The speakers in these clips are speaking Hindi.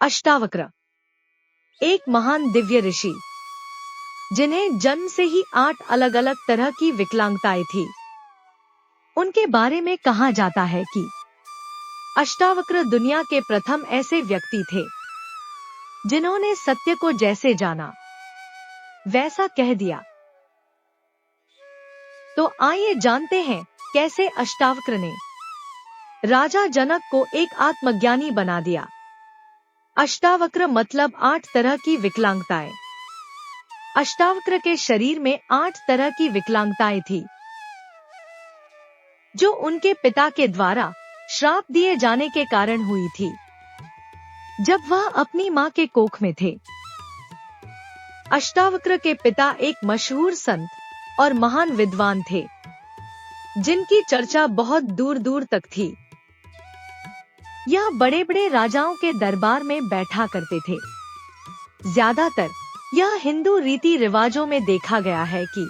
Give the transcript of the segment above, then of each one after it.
अष्टावक्र एक महान दिव्य ऋषि, जिन्हें जन्म से ही 8 अलग अलग तरह की विकलांगताएं थी। उनके बारे में कहा जाता है कि अष्टावक्र दुनिया के प्रथम ऐसे व्यक्ति थे जिन्होंने सत्य को जैसे जाना वैसा कह दिया। तो आइए जानते हैं कैसे अष्टावक्र ने राजा जनक को एक आत्मज्ञानी बना दिया। अष्टावक्र मतलब 8 तरह की विकलांगताएं। अष्टावक्र के शरीर में 8 तरह की विकलांगताएं थी, जो उनके पिता के द्वारा श्राप दिए जाने के कारण हुई थी, जब वह अपनी मां के कोख में थे। अष्टावक्र के पिता एक मशहूर संत और महान विद्वान थे, जिनकी चर्चा बहुत दूर दूर तक थी। यह बड़े बड़े राजाओं के दरबार में बैठा करते थे। ज्यादातर यह हिंदू रीति रिवाजों में देखा गया है कि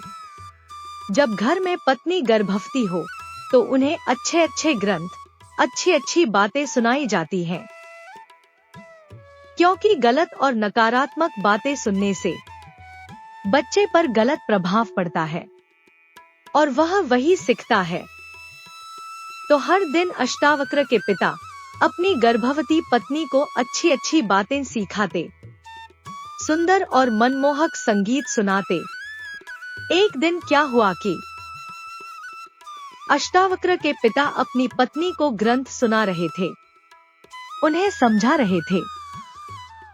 जब घर में पत्नी गर्भवती हो तो उन्हें अच्छे अच्छे ग्रंथ, अच्छी अच्छी बातें सुनाई जाती हैं, क्योंकि गलत और नकारात्मक बातें सुनने से बच्चे पर गलत प्रभाव पड़ता है और वह वही सीखता है। तो हर दिन अष्टावक्र के पिता अपनी गर्भवती पत्नी को अच्छी अच्छी बातें सिखाते, सुंदर और मनमोहक संगीत सुनाते। एक दिन क्या हुआ कि अष्टावक्र के पिता अपनी पत्नी को ग्रंथ सुना रहे थे, उन्हें समझा रहे थे।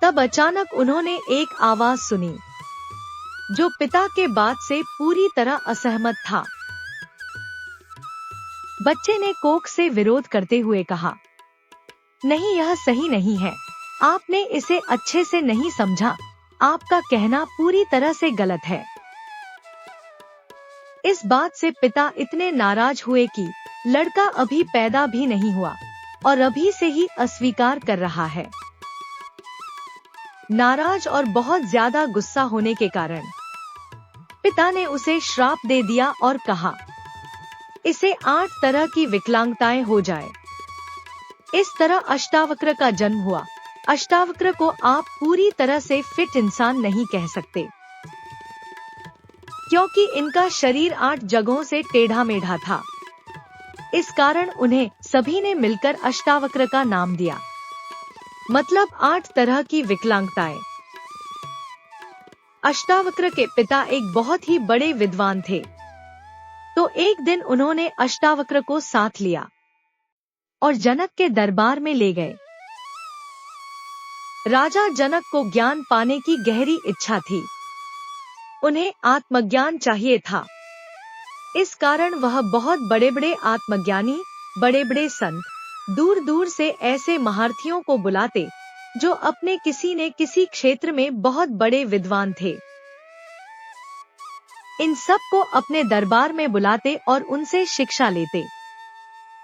तब अचानक उन्होंने एक आवाज सुनी, जो पिता के बात से पूरी तरह असहमत था। बच्चे ने कोख से विरोध करते हुए कहा, नहीं, यह सही नहीं है, आपने इसे अच्छे से नहीं समझा, आपका कहना पूरी तरह से गलत है। इस बात से पिता इतने नाराज हुए कि लड़का अभी पैदा भी नहीं हुआ और अभी से ही अस्वीकार कर रहा है। नाराज और बहुत ज्यादा गुस्सा होने के कारण पिता ने उसे श्राप दे दिया और कहा, इसे 8 तरह की विकलांगताएं हो जाए। इस तरह अष्टावक्र का जन्म हुआ। अष्टावक्र को आप पूरी तरह से फिट इंसान नहीं कह सकते, क्योंकि इनका शरीर 8 जगहों से टेढ़ा मेढ़ा था। इस कारण उन्हें सभी ने मिलकर अष्टावक्र का नाम दिया, मतलब 8 तरह की विकलांगताएं। अष्टावक्र के पिता एक बहुत ही बड़े विद्वान थे, तो एक दिन उन्होंने अष्टावक्र को साथ लिया और जनक के दरबार में ले गए। राजा जनक को ज्ञान पाने की गहरी इच्छा थी, उन्हें आत्मज्ञान चाहिए था। इस कारण वह बहुत बड़े बड़े आत्मज्ञानी, बड़े बड़े संत, दूर दूर से ऐसे महारथियों को बुलाते जो अपने किसी न किसी क्षेत्र में बहुत बड़े विद्वान थे। इन सब को अपने दरबार में बुलाते और उनसे शिक्षा लेते।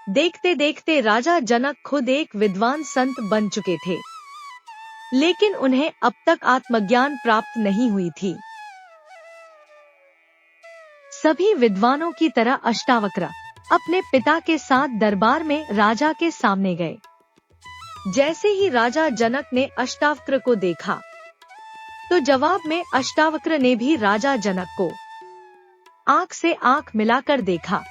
देखते देखते राजा जनक खुद एक विद्वान संत बन चुके थे, लेकिन उन्हें अब तक आत्मज्ञान प्राप्त नहीं हुई थी। सभी विद्वानों की तरह अष्टावक्र अपने पिता के साथ दरबार में राजा के सामने गए। जैसे ही राजा जनक ने अष्टावक्र को देखा, तो जवाब में अष्टावक्र ने भी राजा जनक को आंख से आंख मिलाकर देखा।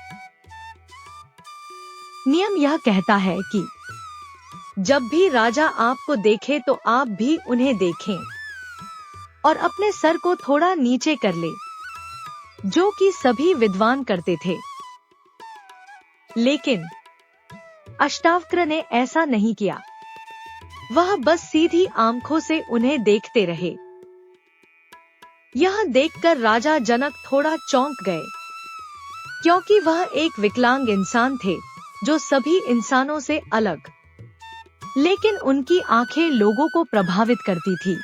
नियम यह कहता है कि जब भी राजा आपको देखे तो आप भी उन्हें देखें और अपने सर को थोड़ा नीचे कर ले, जो कि सभी विद्वान करते थे। लेकिन अष्टावक्र ने ऐसा नहीं किया, वह बस सीधी आंखों से उन्हें देखते रहे। यह देखकर राजा जनक थोड़ा चौंक गए, क्योंकि वह एक विकलांग इंसान थे जो सभी इंसानों से अलग, लेकिन उनकी आंखें लोगों को प्रभावित करती थी।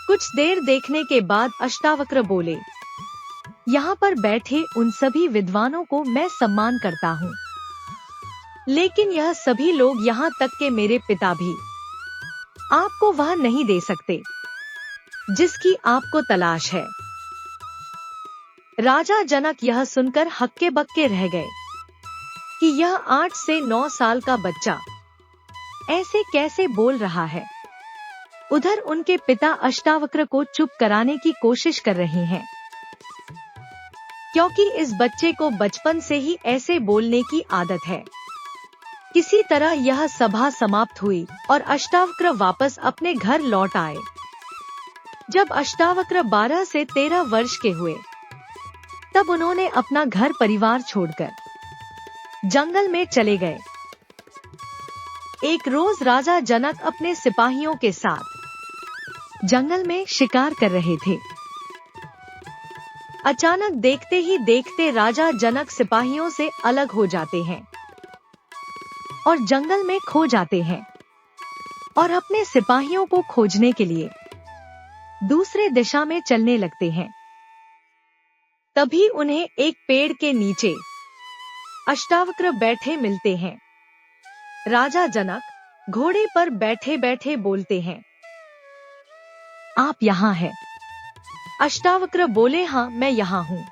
कुछ देर देखने के बाद अष्टावक्र बोले, यहाँ पर बैठे उन सभी विद्वानों को मैं सम्मान करता हूँ, लेकिन यह सभी लोग, यहाँ तक के मेरे पिता भी, आपको वह नहीं दे सकते जिसकी आपको तलाश है। राजा जनक यह सुनकर हक्के बक्के रह गए कि यह 8 से 9 साल का बच्चा ऐसे कैसे बोल रहा है। उधर उनके पिता अष्टावक्र को चुप कराने की कोशिश कर रहे हैं, क्योंकि इस बच्चे को बचपन से ही ऐसे बोलने की आदत है। किसी तरह यह सभा समाप्त हुई और अष्टावक्र वापस अपने घर लौट आए। जब अष्टावक्र 12 से 13 वर्ष के हुए, तब उन्होंने अपना घर परिवार छोड़कर जंगल में चले गए। एक रोज राजा जनक अपने सिपाहियों के साथ जंगल में शिकार कर रहे थे। अचानक देखते ही देखते राजा जनक सिपाहियों से अलग हो जाते हैं और जंगल में खो जाते हैं और अपने सिपाहियों को खोजने के लिए दूसरे दिशा में चलने लगते हैं। तभी उन्हें एक पेड़ के नीचे अष्टावक्र बैठे मिलते हैं। राजा जनक घोड़े पर बैठे बैठे बोलते हैं, आप यहाँ हैं? अष्टावक्र बोले, हाँ मैं यहाँ हूँ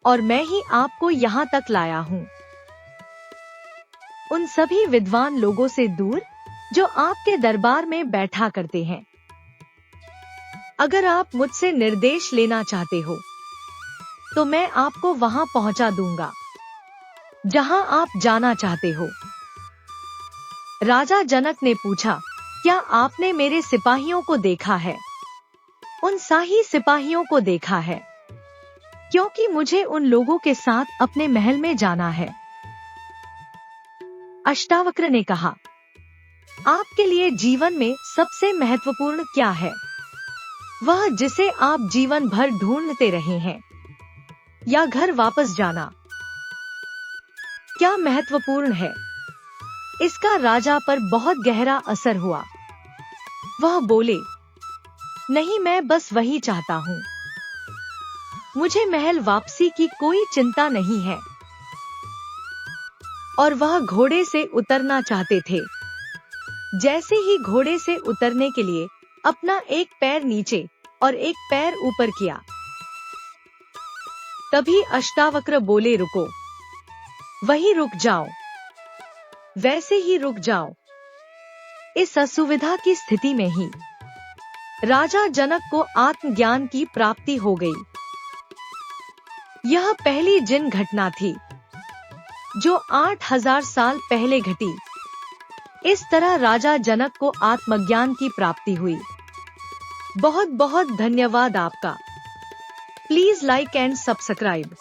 और मैं ही आपको यहाँ तक लाया हूँ। उन सभी विद्वान लोगों से दूर जो आपके दरबार में बैठा करते हैं। अगर आप मुझसे निर्देश लेना चाहते हो तो मैं आपको वहां पहुंचा दूंगा जहां आप जाना चाहते हो। राजा जनक ने पूछा, क्या आपने मेरे सिपाहियों को देखा है? उन शाही सिपाहियों को देखा है, क्योंकि मुझे उन लोगों के साथ अपने महल में जाना है। अष्टावक्र ने कहा, आपके लिए जीवन में सबसे महत्वपूर्ण क्या है? वह जिसे आप जीवन भर ढूंढते रहे हैं, या घर वापस जाना? क्या महत्वपूर्ण है? इसका राजा पर बहुत गहरा असर हुआ। वह बोले, नहीं, मैं बस वही चाहता हूँ। मुझे महल वापसी की कोई चिंता नहीं है। और वह घोड़े से उतरना चाहते थे। जैसे ही घोड़े से उतरने के लिए अपना एक पैर नीचे और एक पैर ऊपर किया, तभी अष्टावक्र बोले, रुको, वहीं रुक जाओ, वैसे ही रुक जाओ। इस असुविधा की स्थिति में ही राजा जनक को आत्मज्ञान की प्राप्ति हो गई। यह पहली जिन घटना थी जो 8000 साल पहले घटी। इस तरह राजा जनक को आत्मज्ञान की प्राप्ति हुई। बहुत बहुत धन्यवाद आपका। Please like and subscribe.